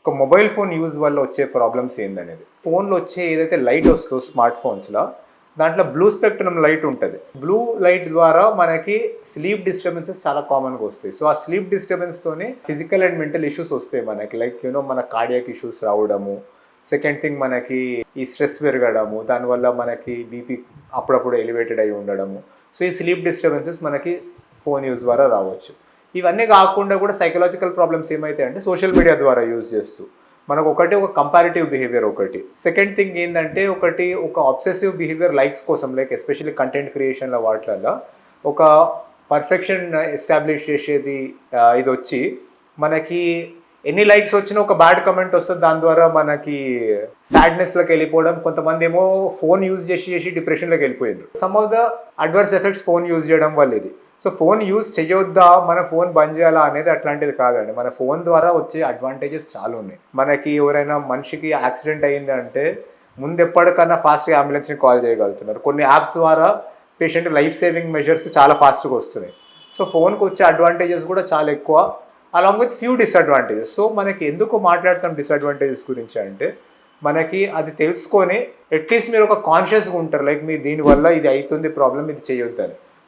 ఒక mobile phone use వల్ల వచ్చే ప్రాబ్లమ్స్ ఏందనేది. ఫోన్లో వచ్చే ఏదైతే లైట్ వస్తుందో స్మార్ట్ ఫోన్స్లో, దాంట్లో బ్లూ స్పెక్ట్రమ్ లైట్ ఉంటుంది. బ్లూ లైట్ ద్వారా మనకి స్లీప్ డిస్టర్బెన్సెస్ చాలా కామన్గా వస్తాయి. సో ఆ స్లీప్ డిస్టర్బెన్స్తోనే ఫిజికల్ అండ్ మెంటల్ ఇష్యూస్ వస్తాయి మనకి. లైక్ మన కార్డియాక్ ఇష్యూస్ రావడము, సెకండ్ థింగ్ మనకి ఈ స్ట్రెస్ పెరగడము, దానివల్ల మనకి బీపీ అప్పుడప్పుడు ఎలివేటెడ్ అయి ఉండడము. సో ఈ స్లీప్ డిస్టర్బెన్సెస్ మనకి ఫోన్ యూజ్ ద్వారా రావచ్చు. ఇవన్నీ కాకుండా కూడా సైకలాజికల్ ప్రాబ్లమ్స్ ఏమైతే అంటే సోషల్ మీడియా ద్వారా యూజ్ చేస్తూ మనకు ఒక కంపారిటివ్ బిహేవియర్ ఒకటి. సెకండ్ థింగ్ ఏంటంటే ఒక అబ్సెసివ్ బిహేవియర్ లైక్స్ కోసం, లైక్ ఎస్పెషల్లీ కంటెంట్ క్రియేషన్ల వాటిల్లో ఒక పర్ఫెక్షన్ ఎస్టాబ్లిష్ చేసేది ఇది వచ్చి మనకి ఎన్ని లైక్స్ వచ్చినా ఒక బ్యాడ్ కమెంట్ వస్తుంది, దాని ద్వారా మనకి సాడ్నెస్లోకి వెళ్ళిపోవడం. కొంతమంది ఏమో ఫోన్ యూజ్ చేసి డిప్రెషన్లోకి వెళ్ళిపోయారు. Some of the adverse effects phone use చేయడం వల్ల ఇది. సో ఫోన్ యూజ్ చేయొద్దా, మన ఫోన్ బంద్ చేయాలా అనేది అట్లాంటిది కాదండి. మన ఫోన్ ద్వారా వచ్చే అడ్వాంటేజెస్ చాలా ఉన్నాయి. మనకి ఎవరైనా మనిషికి యాక్సిడెంట్ అయ్యింది అంటే ముందు ఎప్పటికన్నా ఫాస్ట్గా అంబులెన్స్ని కాల్ చేయగలుగుతున్నారు. కొన్ని యాప్స్ ద్వారా పేషెంట్ లైఫ్ సేవింగ్ మెజర్స్ చాలా ఫాస్ట్గా వస్తున్నాయి. సో ఫోన్కి వచ్చే అడ్వాంటేజెస్ కూడా చాలా ఎక్కువ, along with few disadvantages. So మనకి ఎందుకు మాట్లాడతాం డిసడ్వాంటేజెస్ గురించి అంటే, మనకి అది తెలుసుకొని అట్లీస్ట్ మీరు ఒక కాన్షియస్గా ఉంటారు, లైక్ మీ దీనివల్ల ఇది అవుతుంది ప్రాబ్లం, ఇది చేయొద్దని.